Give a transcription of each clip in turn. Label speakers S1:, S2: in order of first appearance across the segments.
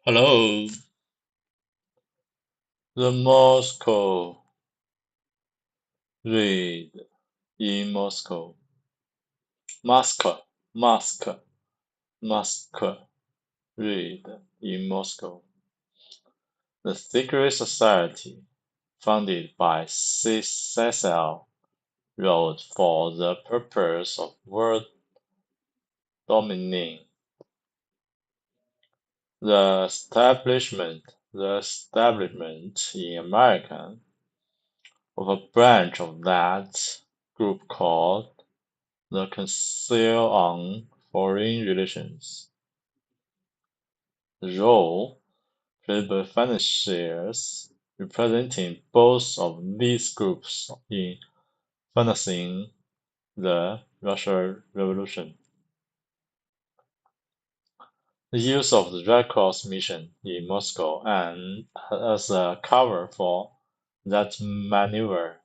S1: Hello, the Moscow raid in Moscow. Moscow, Moscow, Moscow raid in Moscow. The secret society, founded by CECL, wrote for the purpose of world domination. The establishment in America of a branch of that group called the Council on Foreign Relations. The role played by financiers representing both of these groups in financing the Russian Revolution. The use of the Red Cross mission in Moscow and as a cover for that maneuver.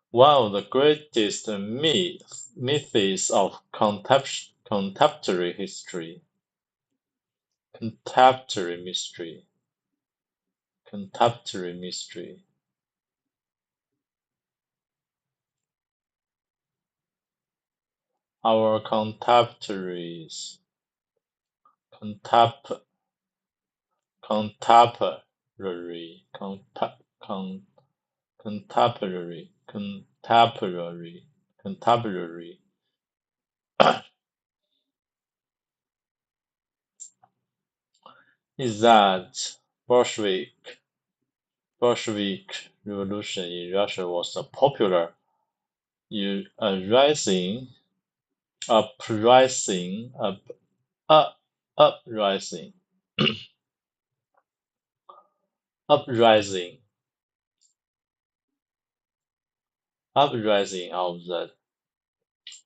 S1: One of the greatest myths of contemporary history. Contemporary mystery. Contemporary mystery. Our contemporaries. Contep contemporary. Contemporary. Contemporary. Contemporary. Is that Bolshevik revolution in Russia was a popular rising, uprising, uprising, uprising, uprising of the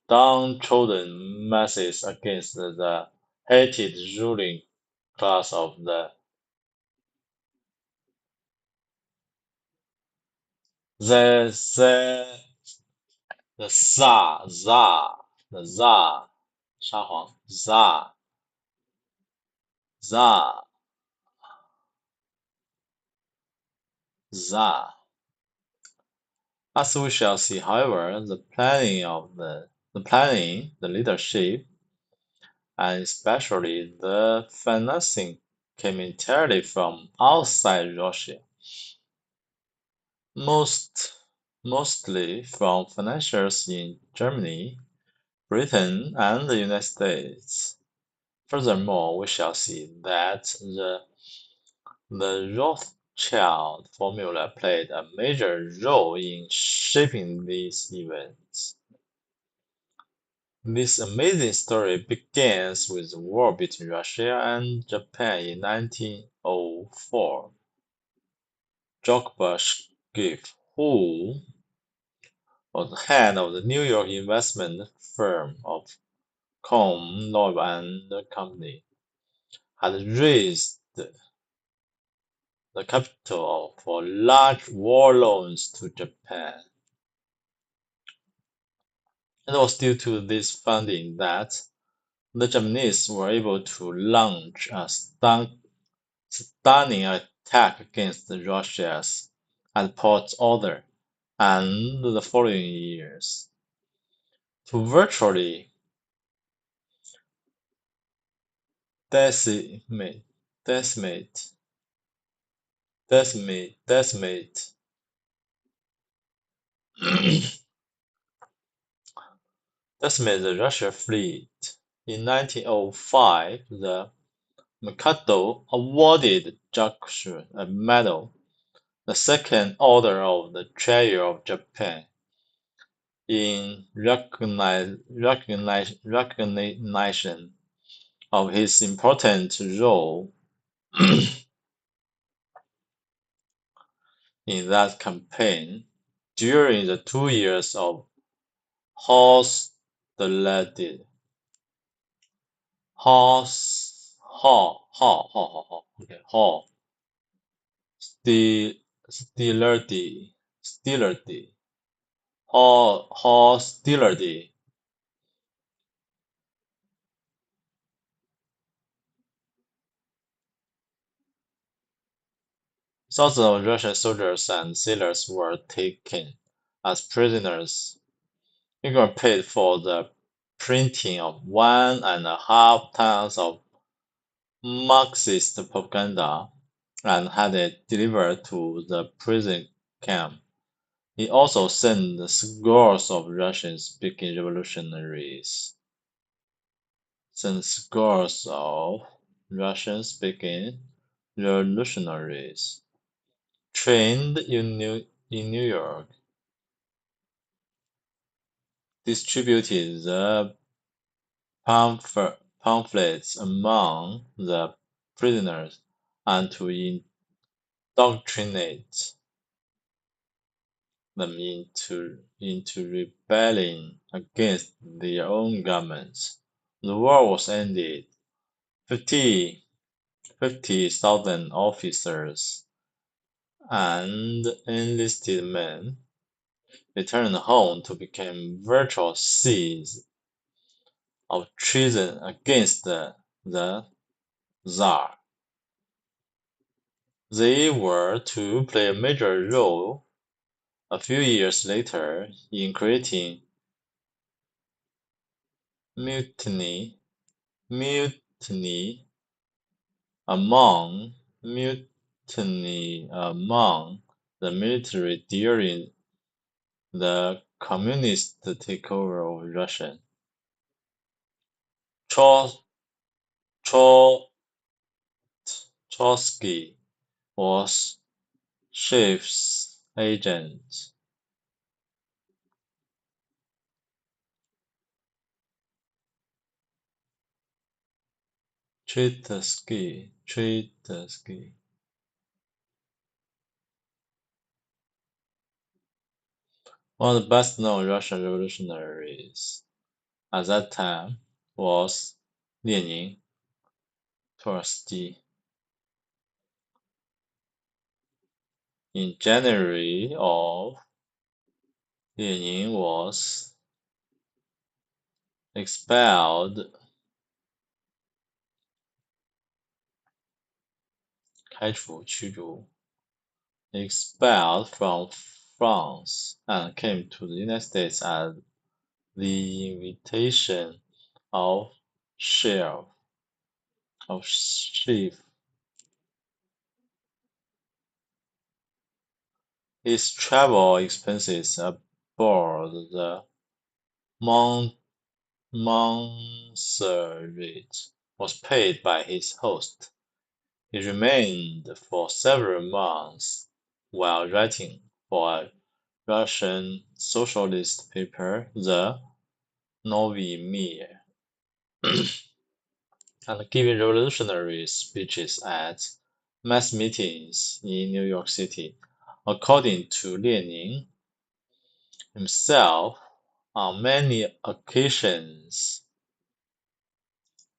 S1: downtrodden masses against the hated ruling class of the the Tsar 沙皇 Tsar Tsar. As we shall see, however, the leadership, and especially the financing came entirely from outside Russia, most mostly from financiers in Germany, Britain, and the United States. Furthermore, we shall see that the Rothschild formula played a major role in shaping these events. This amazing story begins with the war between Russia and Japan in 1904. George Bush Gift, who was the head of the New York investment firm of Cohn, Loeb and Company, had raised the capital for large war loans to Japan. It was due to this funding that the Japanese were able to launch a stunning attack against Russia's at Port Arthur and the following years, to virtually decimate, decimate, decimate the Russian fleet. In 1905, the Mikado awarded JEKYLL a medal, the second order of the Treasure of Japan, in recognition of his important role in that campaign during the 2 years of hostility. Hostility, hostility Thousands of Russian soldiers and sailors were taken as prisoners. England paid for the printing of 1.5 tons of Marxist propaganda and had it delivered to the prison camp. He also sent scores of Russian-speaking revolutionaries. Trained in New York, distributed the pamphlets among the prisoners, and to indoctrinate them into rebelling against their own governments. The war was ended. 50,000 officers and enlisted men returned home to become virtual seeds of treason against the Tsar. They were to play a major role a few years later in creating mutiny mutiny among mutiny among the military during the communist takeover of Russia. Tro- Tro- Trotsky was Schiff's agent. Trotsky. One of the best-known Russian revolutionaries at that time was Lenin Trotsky. In January of Lenin was expelled 驱逐 expelled from France and came to the United States at the invitation of Schiff. His travel expenses aboard the Montserrat was paid by his host. He remained for several months while writing for a Russian socialist paper, the Novy Mir, and giving revolutionary speeches at mass meetings in New York City. According to Lenin himself, on many occasions,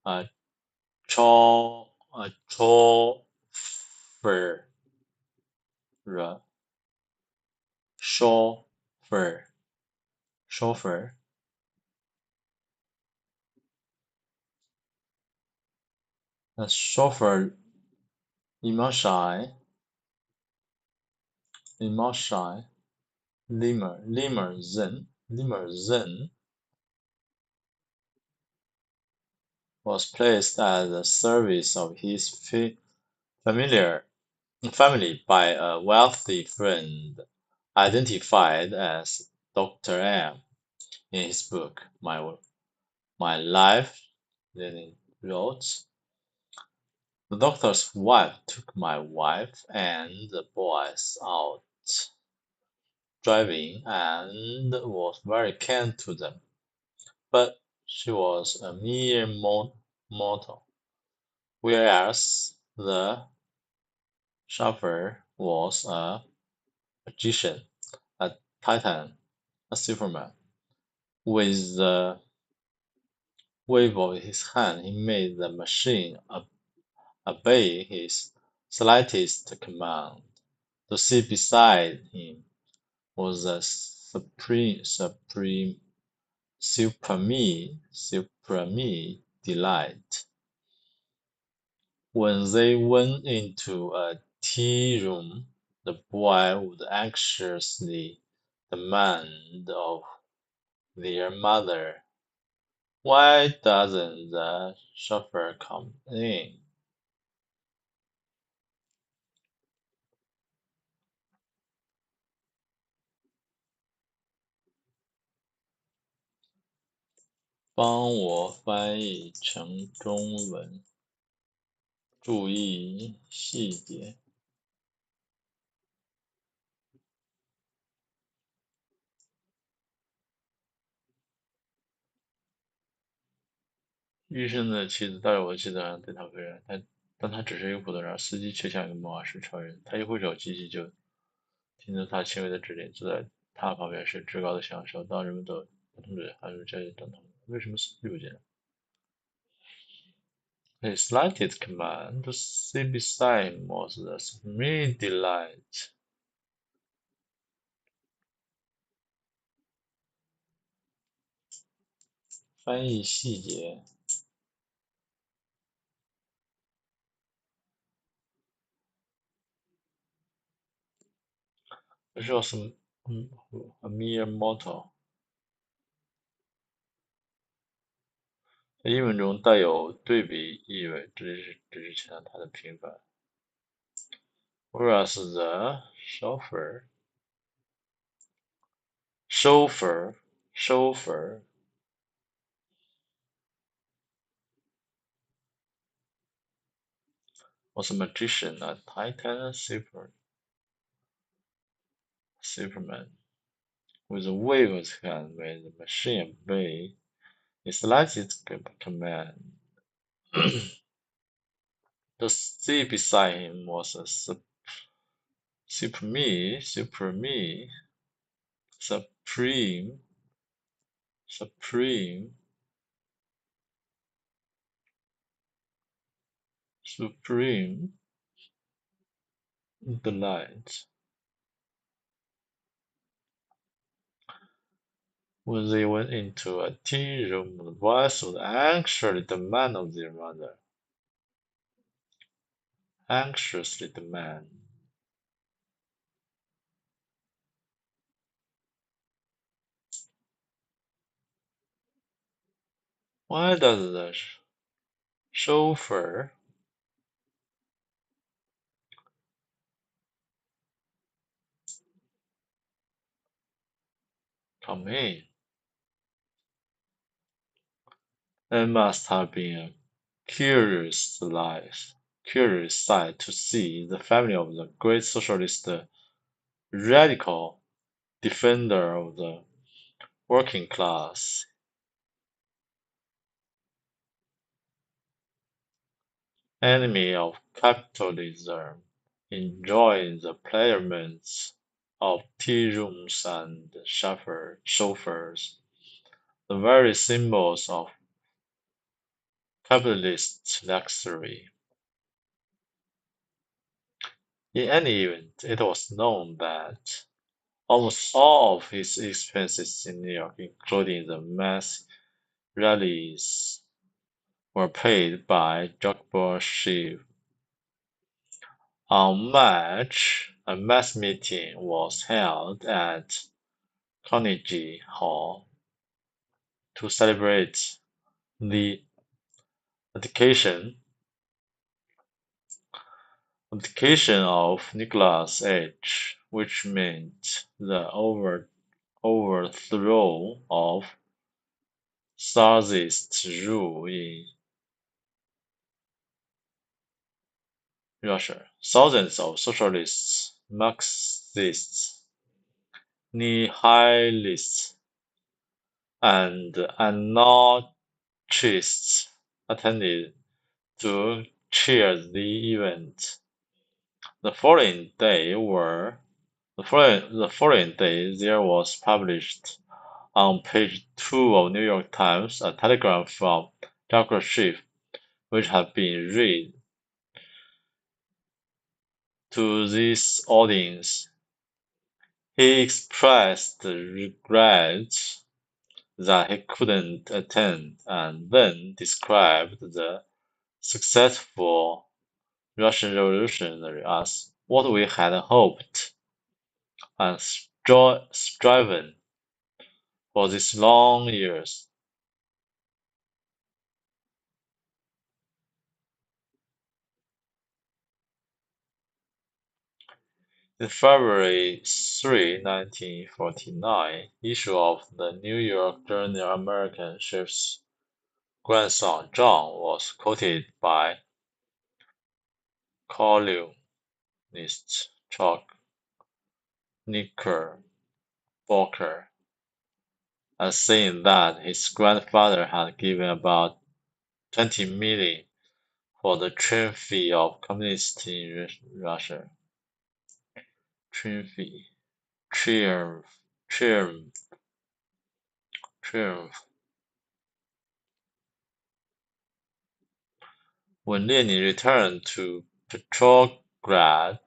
S1: a chauffeur chauffeur chauffeur a chauffeur limousine was placed at the service of his family by a wealthy friend identified as Dr. M. In his book, My Life, Lenin wrote, the doctor's wife took my wife and the boys out driving and was very kind to them, but she was a mere mortal, whereas the chauffeur was a magician, a titan, a superman. With the wave of his hand, he made the machine obey his slightest command. To sit beside him was a supreme delight. When they went into a tea room, the boy would anxiously demand of their mother, "Why doesn't the chauffeur come in?" 帮我翻译成中文，注意细节。医生的妻子带着我的妻子好像对他非常，但他只是一个普通人，司机却像一个魔法师超人。他一挥手，机器就听着他轻微的指令。坐在他旁边是至高的享受。当人们都同志还是这等等，为什么司机不见了？His slightest command to sit beside him was the supreme delight. 翻译细节。This was a mere mortal. 在英文中带有对比意味，这是强调它的平凡。Whereas the chauffeur was a magician, a titan superman, with a wave of his hand made the machine obey his slightest command. The seat beside him was a supreme, supreme delight. When they went into a tea room, the boys would anxiously demand of their mother. Anxiously demand. Why does the chauffeur come in? It must have been a curious sight to see the family of the great socialist radical defender of the working class, enemy of capitalism, enjoying the pleasurements of tea rooms and chauffeurs, the very symbols of capitalist luxury. In any event, it was known that almost all of his expenses in New York, including the mass rallies, were paid by JEKYLL Chief. On March, a mass meeting was held at Carnegie Hall to celebrate the abdication of Nicholas H., which meant the overthrow of Tsarist rule in Russia. Thousands of socialists, Marxists, nihilists, and anarchists attended to cheer the event. The following day, there was published on page 2 of New York Times a telegram from JEKYLL Chief, which had been read to this audience. He expressed regret that he couldn't attend, and then described the successful Russian Revolutionary as what we had hoped and striven for these long years. In February 3, 1949, issue of the New York Journal American Ship's grandson John was quoted by columnist Chuck Knickerbocker as saying that his grandfather had given about 20 million for the triumph of communists in Russia. Triumph, triumph, triumph, triumph. When Lenin returned to Petrograd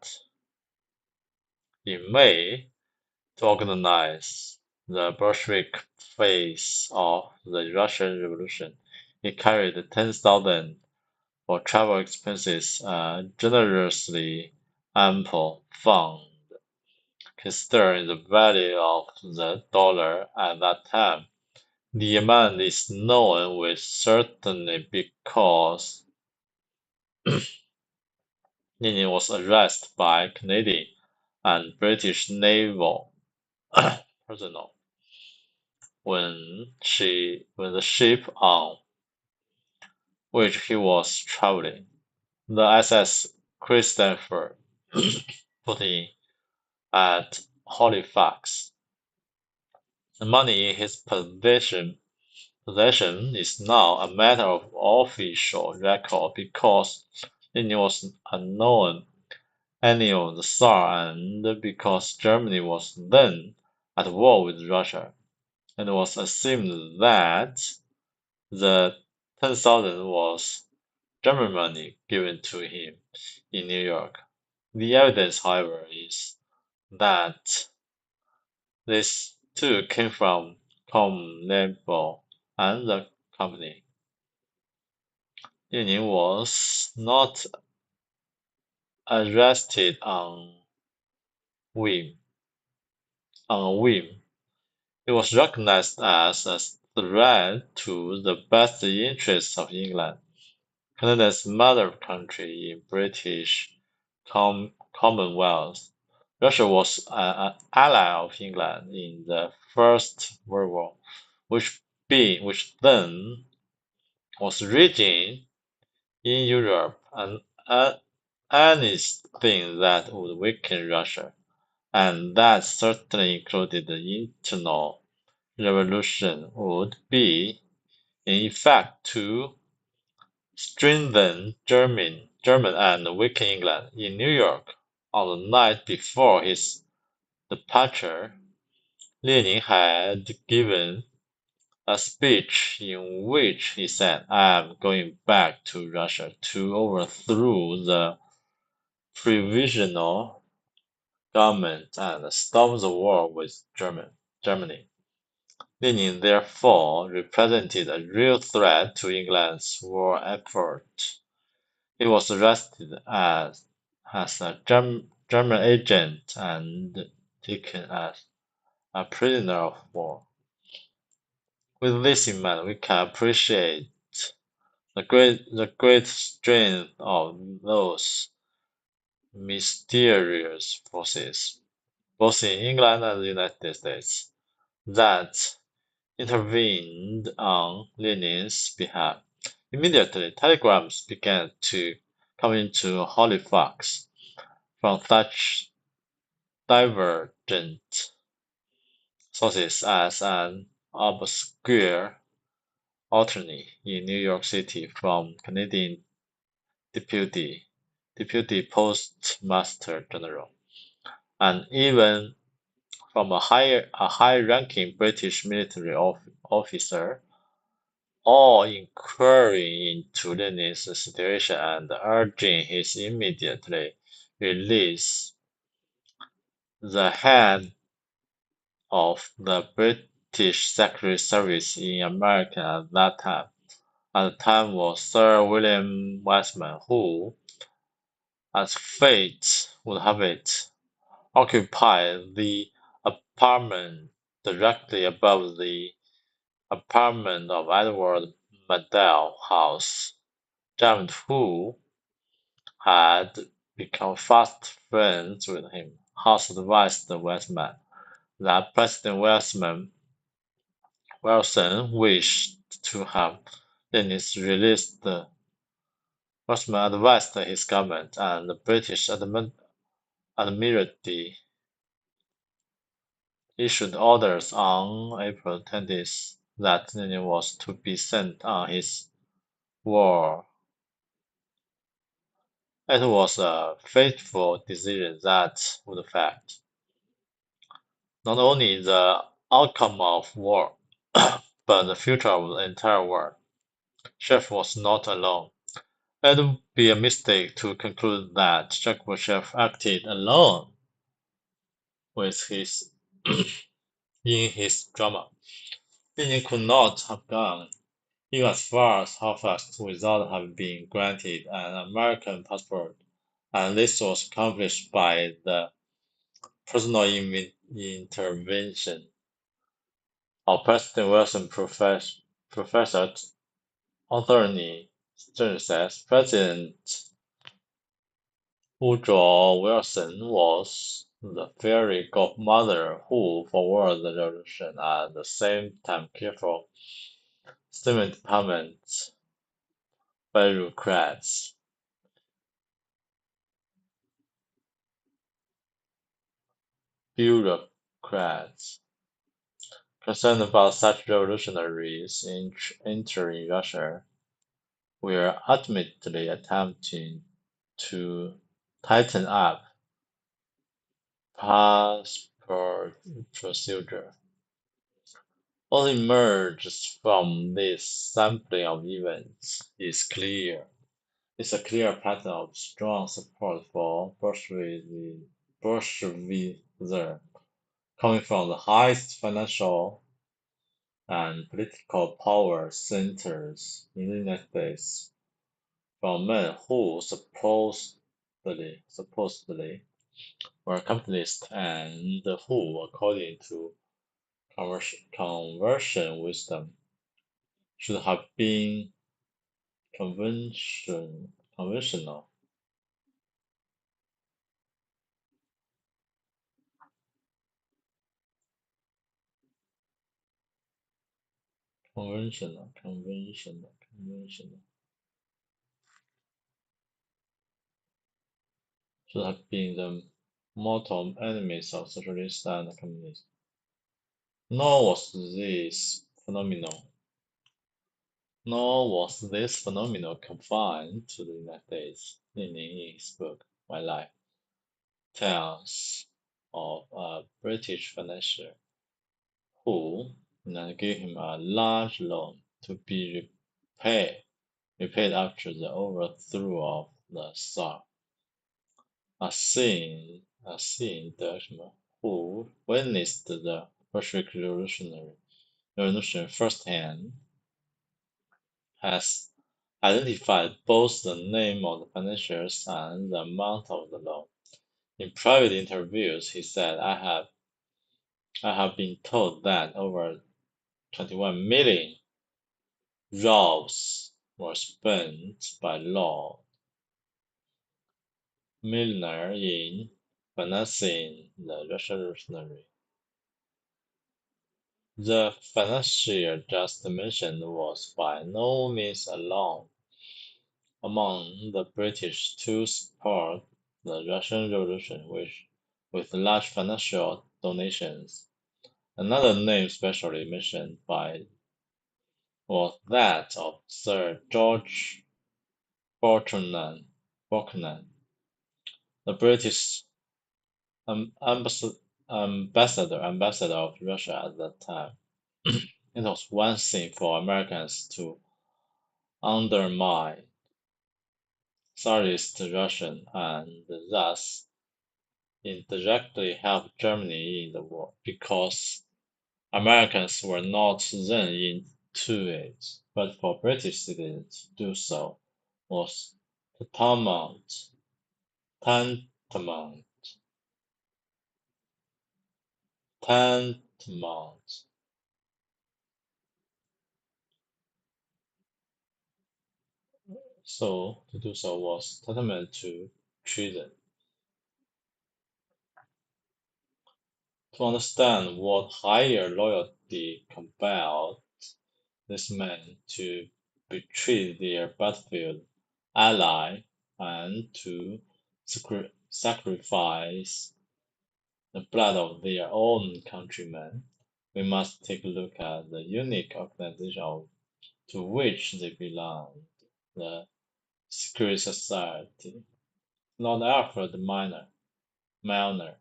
S1: in May to organize the Bolshevik phase of the Russian Revolution, he carried 10,000 for travel expenses, a generously ample fund. Considering the value of the dollar at that time, the amount is known with certainty because Lenin was arrested by Canadian and British naval personnel when the ship on which he was traveling, the SS Christopher, put in at Halifax. The money in his possession is now a matter of official record because Lenin was unknown enemy of the Tsar and because Germany was then at war with Russia. It was assumed that the 10,000 was German money given to him in New York. The evidence, however, is that this too came from Comlevel and the company. Lenin was not arrested whim, on a whim. It was recognized as a threat to the best interests of England, Canada's mother country in British Commonwealth. Russia was an ally of England in the First World War, which then was raging in Europe, and anything that would weaken Russia, and that certainly included the internal revolution, would be in effect to strengthen German and weaken England. In New York, on the night before his departure, Lenin had given a speech in which he said, "I am going back to Russia to overthrow the provisional government and stop the war with Germany." Lenin therefore represented a real threat to England's war effort. He was arrested as a German agent and taken as a prisoner of war. With this in mind, we can appreciate the great strength of those mysterious forces, both in England and the United States, that intervened on Lenin's behalf. Immediately, telegrams began to come into Halifax from such divergent sources as an obscure attorney in New York City from Canadian deputy postmaster general, and even from a high-ranking British military officer, all inquiring into Lenin's situation and urging his immediate release. The head of the British Secret Service in America at the time was Sir William Weissman, who, as fate would have it, occupy the apartment directly above the apartment of Edward Mandell House. James, who had become fast friends with him, House advised Weizmann that President Wilson wished to have Dennis released. Weizmann advised his government and the British Admiralty issued orders on April 20th that Lenin was to be sent on his war. It was a fateful decision that would affect not only the outcome of war, but the future of the entire world. Chef was not alone. It would be a mistake to conclude that Chef acted alone with his in his drama. Lenin could not have gone even as far as Halifax without having been granted an American passport, and this was accomplished by the personal intervention of President Wilson. Professor Anthony Stern says President Woodrow Wilson was the fairy godmother who forwarded the revolution and at the same time careful State Department bureaucrats bureaucrats concerned about such revolutionaries entering Russia were ultimately attempting to tighten up passport procedure. What emerges from this sampling of events is a clear pattern of strong support for Bolshevism coming from the highest financial and political power centers in the United States, from men who supposedly were capitalists and who, according to conversion wisdom, should have been conventional. Conventional should have been the mortal enemies of socialists and communists. Nor was this phenomenon confined to the United States. Lenin, in his book My Life, tells of a British financier who gave him a large loan to be repaid after the overthrow of the Tsar. A scene who witnessed the Bolshevik revolution firsthand has identified both the name of the financiers and the amount of the loan. In private interviews, he said, I have been told that over 21 million rubles were spent by Lord Milner in financing the Russian revolutionary. The financier just mentioned was by no means alone among the British to support the Russian Revolution with large financial donations. Another name specially mentioned by was that of Sir George Buchanan, the British ambassador of Russia at that time. It was one thing for Americans to undermine Tsarist Russia and thus indirectly help Germany in the war, because Americans were not then into it, but for British citizens to do so was tantamount Tantamount. So, to do so was tantamount to treason. To understand what higher loyalty compelled these men to betray their battlefield ally and to sacrifice the blood of their own countrymen, we must take a look at the unique organization to which they belonged, the secret society. Lord Alfred Milner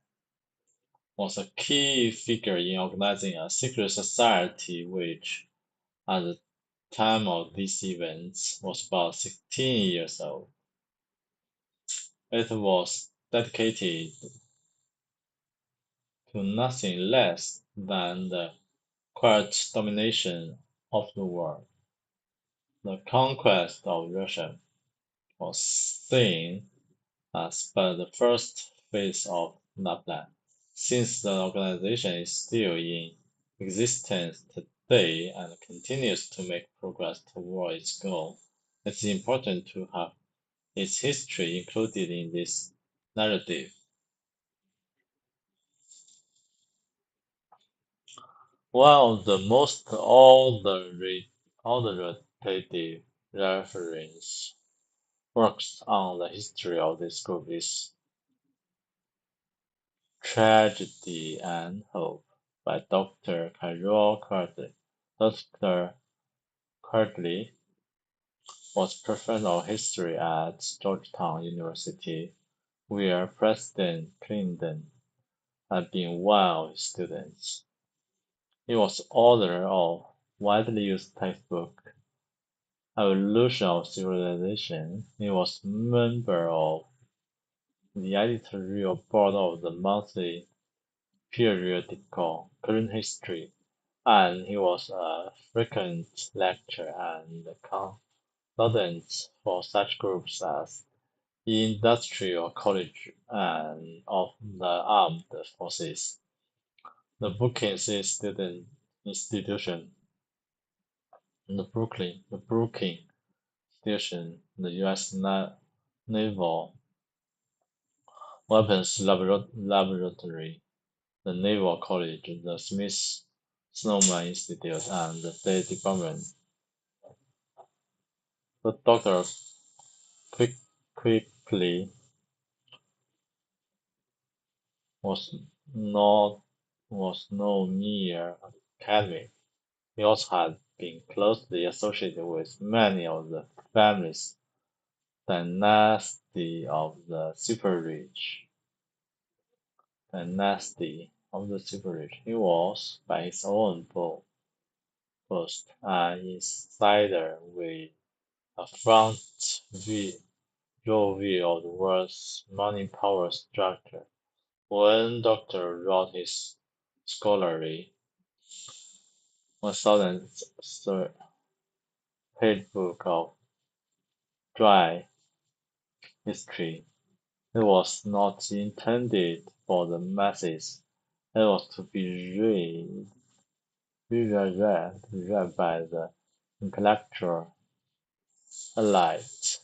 S1: was a key figure in organizing a secret society which, at the time of these events, was about 16 years old. It was dedicated to nothing less than the quiet domination of the world. The conquest of Russia was seen as but the first phase of that plan. Since the organization is still in existence today and continues to make progress toward its goal, it is important to have its history included in this narrative. One of the most authoritative reference works on the history of this group is "Tragedy and Hope" by Dr. Carol Quigley. Dr. Quigley was professor of history at Georgetown University, where President Clinton had been one of his students. He was author of widely used textbook Evolution of Civilization. He was member of the editorial board of the monthly periodical Current History, and he was a frequent lecturer and consultant for such groups as the Industrial College and of the Armed Forces, the Brookings Institution, the Brookings Institution, the U.S. Naval Weapons Laboratory, the Naval College, the Smith-Snowman Institute, and the State Department. But Dr. Quigley was not was no mere academic. He also had been closely associated with many of the families dynasty of the super-rich. He was, by his own boast, an insider with a row view of the world's money power structure. When Doctor wrote his scholarly 1,000-page book of dry history, it was not intended for the masses. It was to be read by the intellectual elite,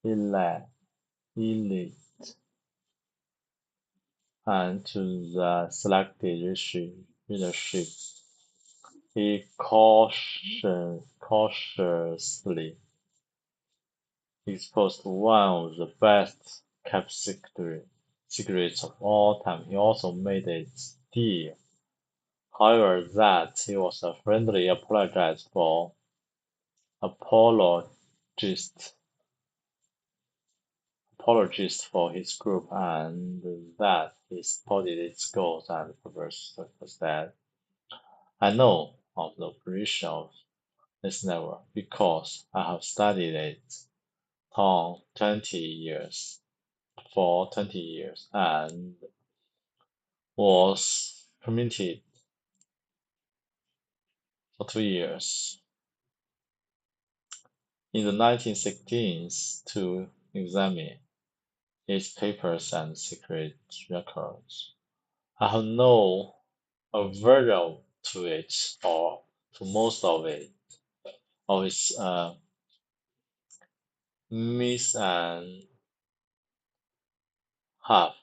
S1: elite, elite, and to the selected readership. He cautiously exposed one of the best kept secrets of all time. He also made it clear, however, that he was a friendly apologist for his group and that he supported its goals and purposes. That I know of the operation of this network because I have studied it for 20 years and was permitted for 2 years in the 1960s to examine its papers and secret records. I have no aversion to it or to most of its myths and have,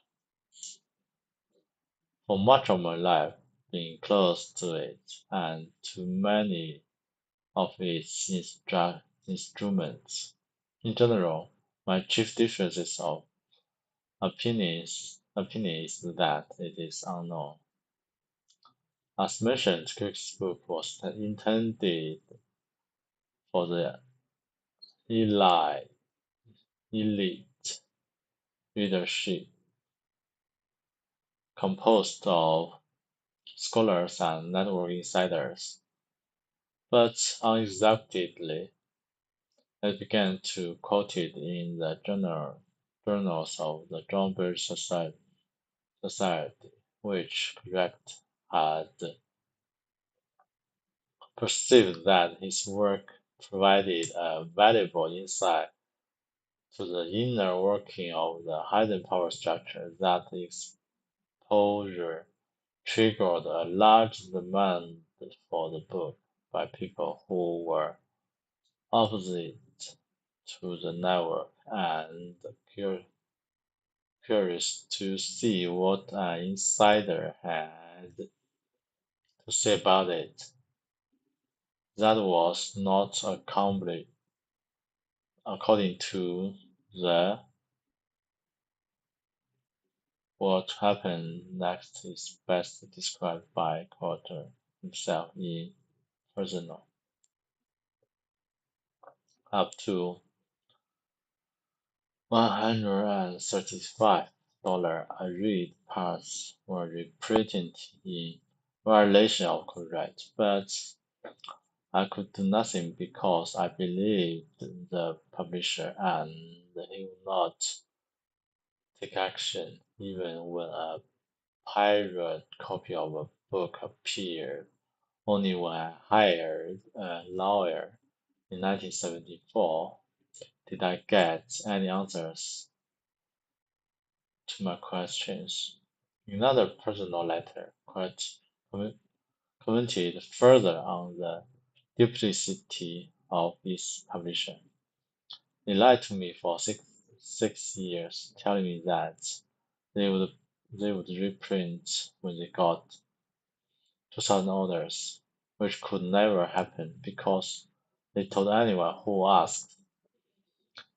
S1: for much of my life, been close to it and to many of its instruments. In general, my chief difference of opinion is that it is unknown. As mentioned, Kirk's book was intended for the elite, elite readership, composed of scholars and network insiders, but unexpectedly, I began to quote it in the journals of the John Birch Society, which Correct had perceived that his work provided a valuable insight to the inner working of the hidden power structure. That exposure triggered a large demand for the book by people who were opposite to the network and curious to see what an insider had to say about it. That was not according to the what happened next is best described by Carter himself in Personal. Up to $135 a read parts were reprinted in violation of copyright, but I could do nothing because I believed the publisher and he would not take action even when a pirate copy of a book appeared. Only when I hired a lawyer in 1974 did I get any answers to my questions. In another personal letter, commented further on the duplicity of this publisher. They lied to me for six years, telling me that they would they would reprint when they got 2,000 orders, which could never happen because they told anyone who asked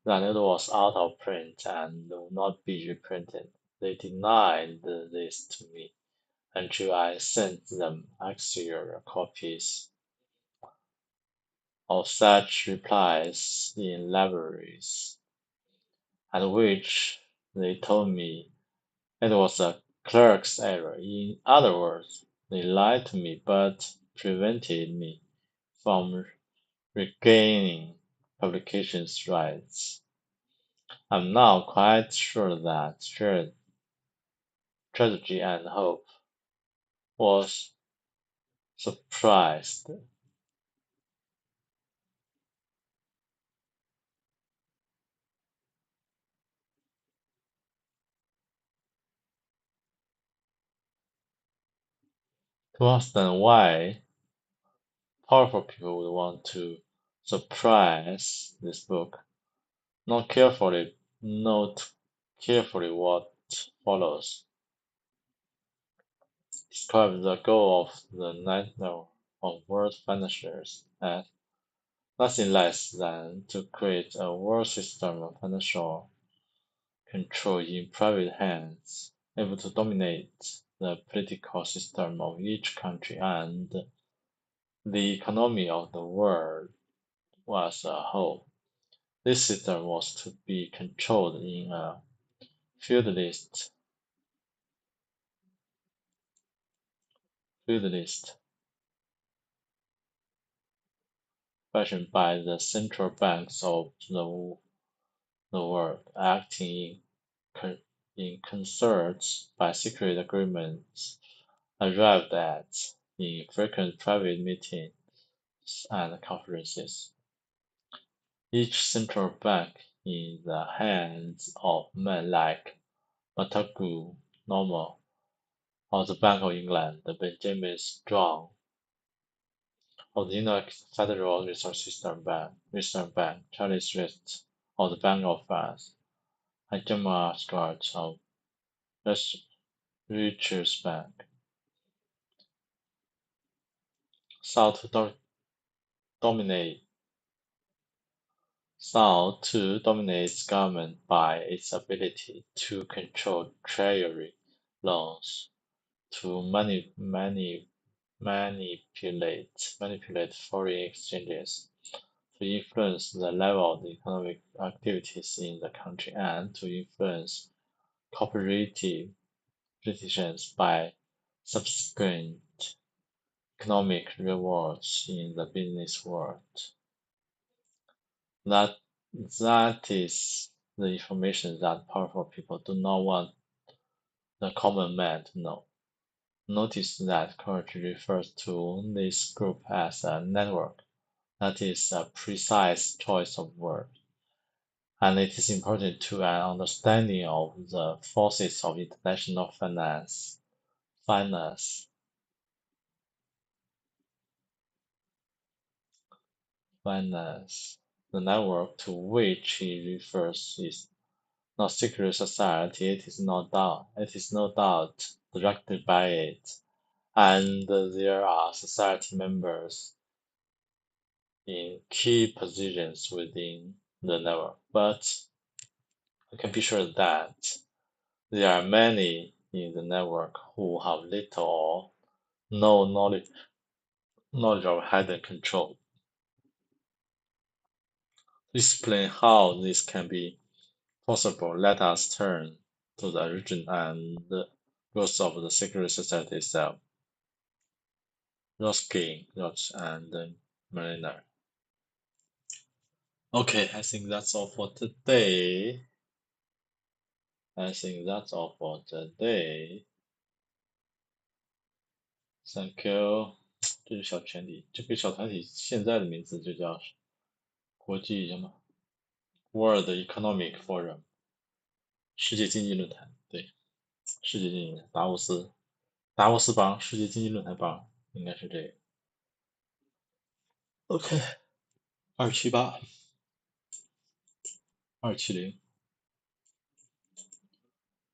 S1: that it was out of print and would not be reprinted. They denied this to me until I sent them actual copies of such replies in libraries, at which they told me it was a clerk's error. In other words, they lied to me but prevented me from regaining publications rights. I'm now quite sure that tragedy and hope was surprised. To understand why powerful people would want to suppress this book, note carefully what follows. Describe the goal of the Network of World Financiers as nothing less than to create a world system of financial control in private hands, able to dominate the political system of each country and the economy of the world as a whole. This system was to be controlled in a feudalist, feudalist fashion by the central banks of the world, acting in concert by secret agreements arrived at in frequent private meetings and conferences. Each central bank in the hands of men like Montagu Normal of the Bank of England, the Benjamin Strong of the Federal Reserve Bank, Charles Rist of the Bank of France, and Gemma Scott of Richards Bank, sought to dominate government by its ability to control treasury loans, to manipulate foreign exchanges, to influence the level of economic activities in the country, and to influence cooperative decisions by subsequent economic rewards in the business world. That is the information that powerful people do not want the common man to know. Notice that Courage refers to this group as a network. That is a precise choice of word, and it is important to an understanding of the forces of international finance. The network to which he refers is not secret society, it is no doubt directed by it, and there are society members in key positions within the network, but you can be sure that there are many in the network who have little or no knowledge of hidden control. To explain how this can be possible, let us turn to the origin and the growth of the secret society itself. Ross and Mariner. Okay, I think that's all for today. Thank you. 这是小团体，这个小团体现在的名字就叫国际什么 World Economic Forum 世界经济论坛，对，世界经济论坛达沃斯邦世界经济论坛邦应该是这个。OK，278、270。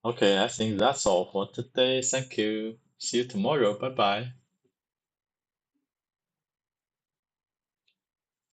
S1: Okay, I think that's all for today. Thank you. See you tomorrow. Bye bye.